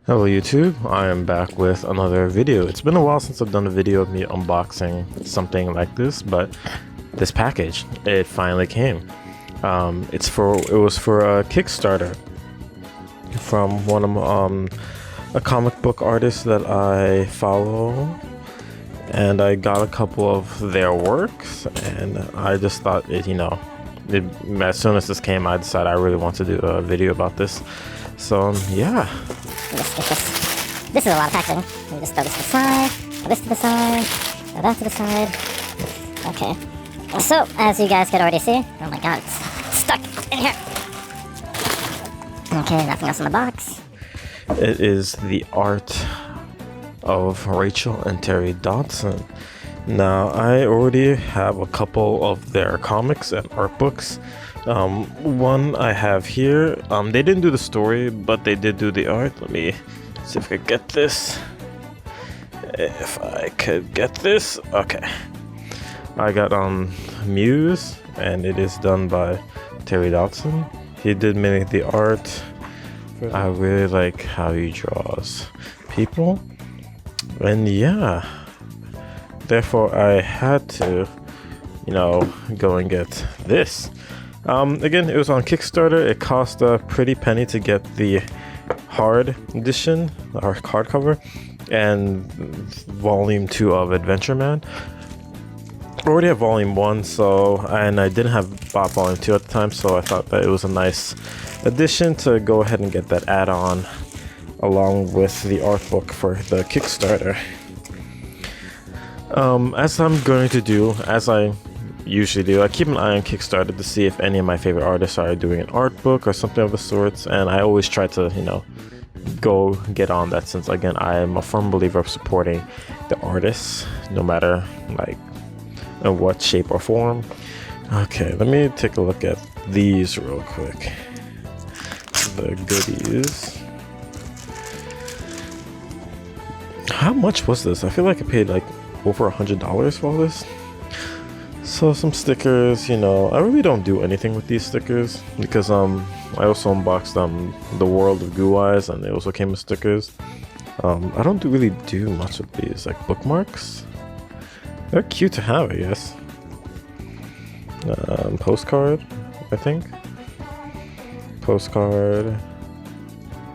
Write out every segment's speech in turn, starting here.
Hello YouTube, I am back with another video. It's been a while since I've done a video of me unboxing something like this, but this package, it finally came. It was for a Kickstarter from one of a comic book artist that I follow, and I got a couple of their works, and I just thought as soon as this came, I decided I really want to do a video about this. So yeah. This is a lot of packaging. Let me just throw this to the side, throw this to the side, throw that to the side. Okay. So, as you guys could already see, oh my god, it's stuck in here. Okay, nothing else in the box. It is the art of Rachel and Terry Dodson. Now, I already have a couple of their comics and art books. One I have here. They didn't do the story, but they did do the art. Let me see if I could get this. Okay. I got Muse, and it is done by Terry Dodson. He did many of the art. I really like how he draws people. And yeah. Therefore, I had to, go and get this. Again, it was on Kickstarter. It cost a pretty penny to get the hard edition, or hardcover, and volume 2 of Adventure Man. I already have volume 1, and I didn't have bought volume 2 at the time, so I thought that it was a nice addition to go ahead and get that add-on along with the art book for the Kickstarter. As I'm going to do, as I usually do, I keep an eye on Kickstarter to see if any of my favorite artists are doing an art book or something of the sorts, and I always try to, go get on that, since again, I am a firm believer of supporting the artists, no matter in what shape or form. Okay, let me take a look at these real quick. The goodies. How much was this? I feel like I paid over $100 for all this. So some stickers, I really don't do anything with these stickers because I also unboxed the World of Goo Eyes, and they also came with stickers. I don't really do much of these, like bookmarks. They're cute to have, I guess. Postcard, I think. Postcard.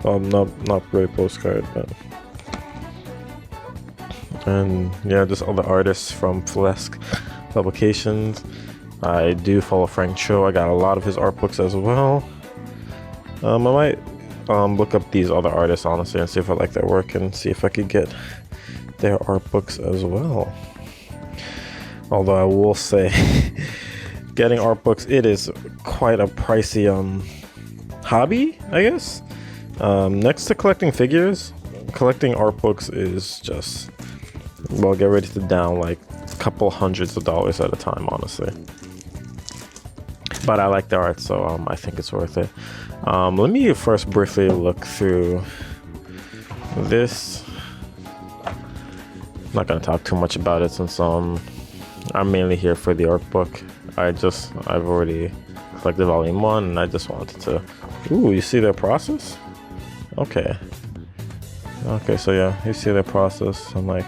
Not really postcard, but. And yeah, just all the artists from Flesk Publications. I do follow Frank Cho. I got a lot of his art books as well. I might look up these other artists, honestly, and see if I like their work, and see if I could get their art books as well. Although I will say, getting art books, it is quite a pricey hobby, I guess. Next to collecting figures, collecting art books is just, well, get ready to down a couple hundreds of dollars at a time, honestly. But I like the art, so I think it's worth it. Let me first briefly look through this. I'm not gonna talk too much about it, since I'm mainly here for the art book. I've already collected volume 1, and I just wanted to. Ooh, you see their process? Okay, so yeah, you see their process and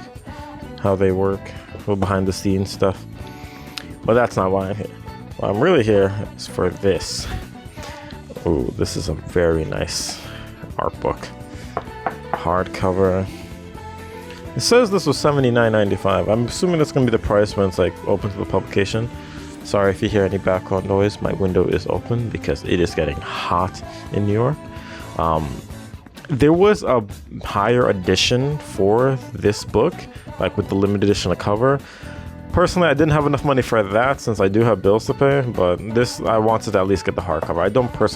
how they work, behind the scenes stuff. But that's not why I'm here. Why I'm really here is for this. Ooh, this is a very nice art book. Hardcover. It says this was $79.95. I'm assuming that's gonna be the price when it's open to the publication. Sorry if you hear any background noise. My window is open because it is getting hot in New York. There was a higher edition for this book, with the limited edition of cover. Personally, I didn't have enough money for that, since I do have bills to pay, but this, I wanted to at least get the hardcover. I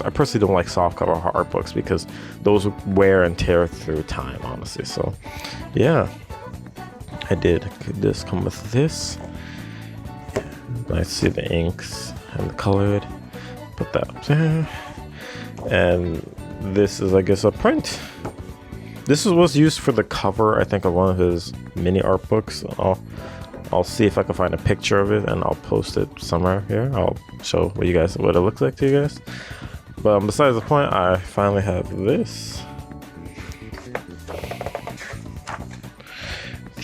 personally don't like softcover art books because those wear and tear through time, honestly. So yeah, I did. Could this come with this? Nice to see the inks and the colored. Put that up there. And this is, I guess, a print. This was used for the cover, I think, of one of his mini art books. I'll see if I can find a picture of it, and I'll post it somewhere here. I'll show what it looks like to you guys. But besides the point, I finally have this.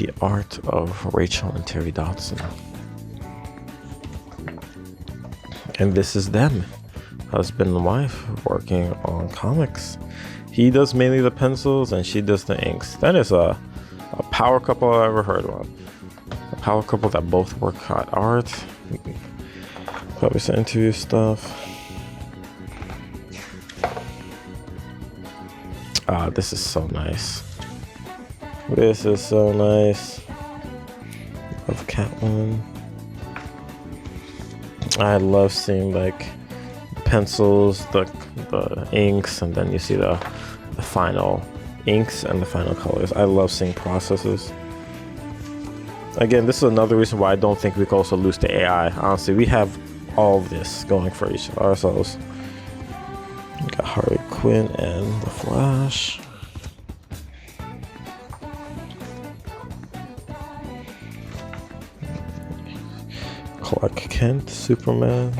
the art of Rachel and Terry Dodson. And this is them, husband and wife, working on comics. He does mainly the pencils and she does the inks. That is a power couple I've ever heard of. A power couple that both work at art. Probably some interview stuff. This is so nice. This is so nice. Love Catwoman. I love seeing like pencils, the inks, and then you see the final inks and the final colors. I love seeing processes. Again, this is another reason why I don't think we can also lose to AI. Honestly, we have all of this going for ourselves. We got Harley Quinn and the Flash. Clark Kent, Superman.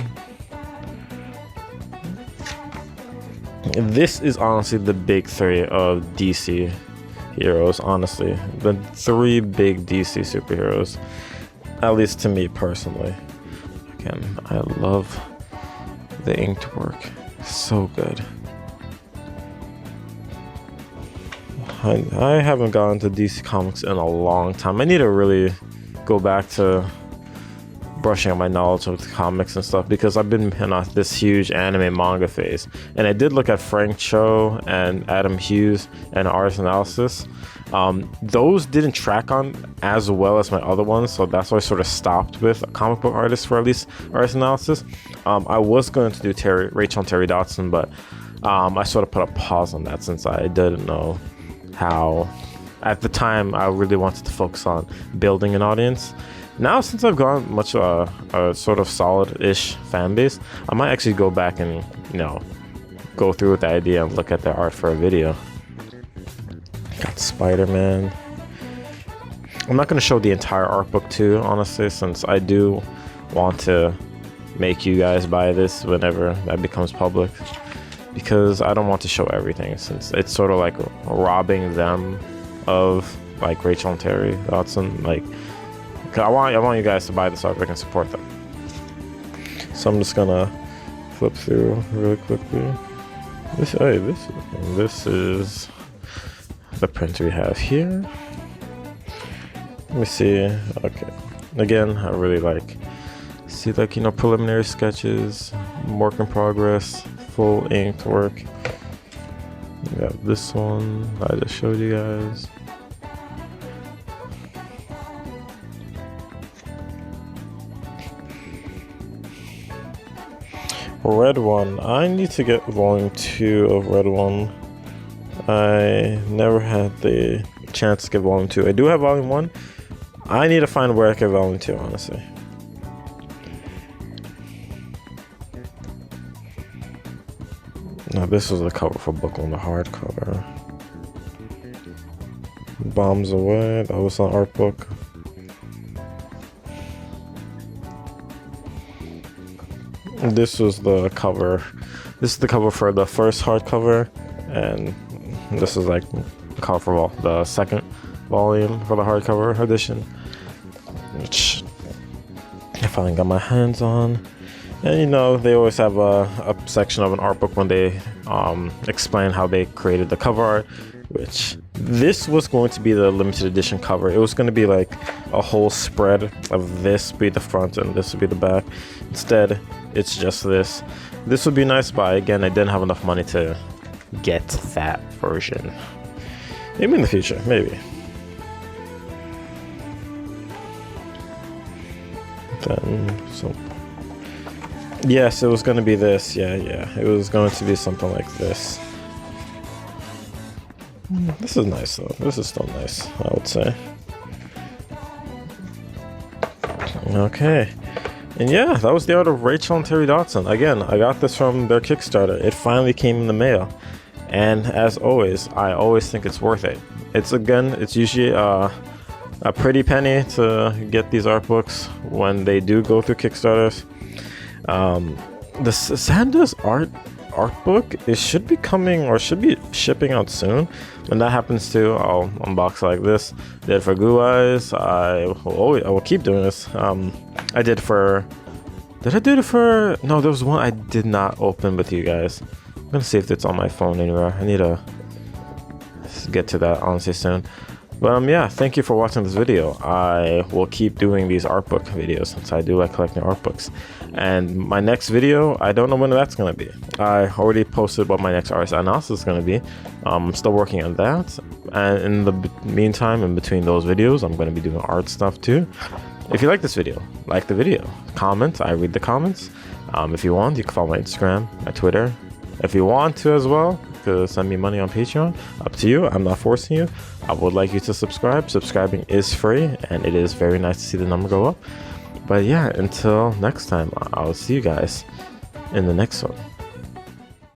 This is honestly the big three of DC heroes, honestly. The three big DC superheroes, at least to me personally. Again, I love the inked work. So good. I haven't gone to DC Comics in a long time. I need to really go back to brushing up my knowledge of the comics and stuff, because I've been in this huge anime manga phase, and I did look at Frank Cho and Adam Hughes and Art Analysis. Those didn't track on as well as my other ones, so that's why I sort of stopped with a comic book artist for at least Art Analysis. I was going to do Rachel and Terry Dodson, but I sort of put a pause on that since I didn't know how. At the time, I really wanted to focus on building an audience. Now, since I've gone much a sort of solid-ish fan base, I might actually go back and, go through with the idea and look at their art for a video. Got Spider-Man. I'm not going to show the entire art book too, honestly, since I do want to make you guys buy this whenever that becomes public, because I don't want to show everything, since it's sort of like robbing them of like Rachel and Terry Dodson. Like, I want you guys to buy this art book and support them. So I'm just gonna flip through really quickly. This is the print we have here. Let me see. Okay, again, I really see preliminary sketches, work in progress, full inked work. We got this one I just showed you guys. Red One. I need to get volume 2 of Red One. I never had the chance to get volume 2. I do have volume 1. I need to find where I get volume 2, honestly. Now this was the cover for book 1, the hardcover. Bombs Away, that was an art book. This was the cover. This is the cover for the first hardcover, and this is like the cover for the second volume for the hardcover edition, which I finally got my hands on. And they always have a section of an art book when they explain how they created the cover art, which this was going to be the limited edition cover. It was going to be like a whole spread of this be the front and this would be the back. Instead, it's just this. This would be nice, but again, I didn't have enough money to get that version. Maybe in the future, maybe. Then so. Yes, it was going to be this. Yeah. It was going to be something like this. This is nice though. This is still nice, I would say. Okay. And yeah, that was the art of Rachel and Terry Dodson. Again, I got this from their Kickstarter. It finally came in the mail. And as always, I always think it's worth it. It's usually a pretty penny to get these art books when they do go through Kickstarters. The Sanda's art art book. It should be coming or should be shipping out soon. When that happens too, I'll unbox like this. Did for Goo Eyes. I will keep doing this. I did for. Did I do it for? No, there was one I did not open with you guys. I'm gonna see if it's on my phone anywhere. I need to get to that honestly soon. But yeah, thank you for watching this video. I will keep doing these art book videos since I do like collecting art books. And my next video, I don't know when that's gonna be. I already posted what my next artist analysis is gonna be. I'm still working on that. And in the meantime, in between those videos, I'm gonna be doing art stuff too. If you like this video, like the video, comment. I read the comments. If you want, you can follow my Instagram, my Twitter. If you want to as well, to send me money on Patreon, up to you. I'm not forcing you. I would like you to subscribe. Subscribing is free, and it is very nice to see the number go up. But yeah, until next time, I'll see you guys in the next one.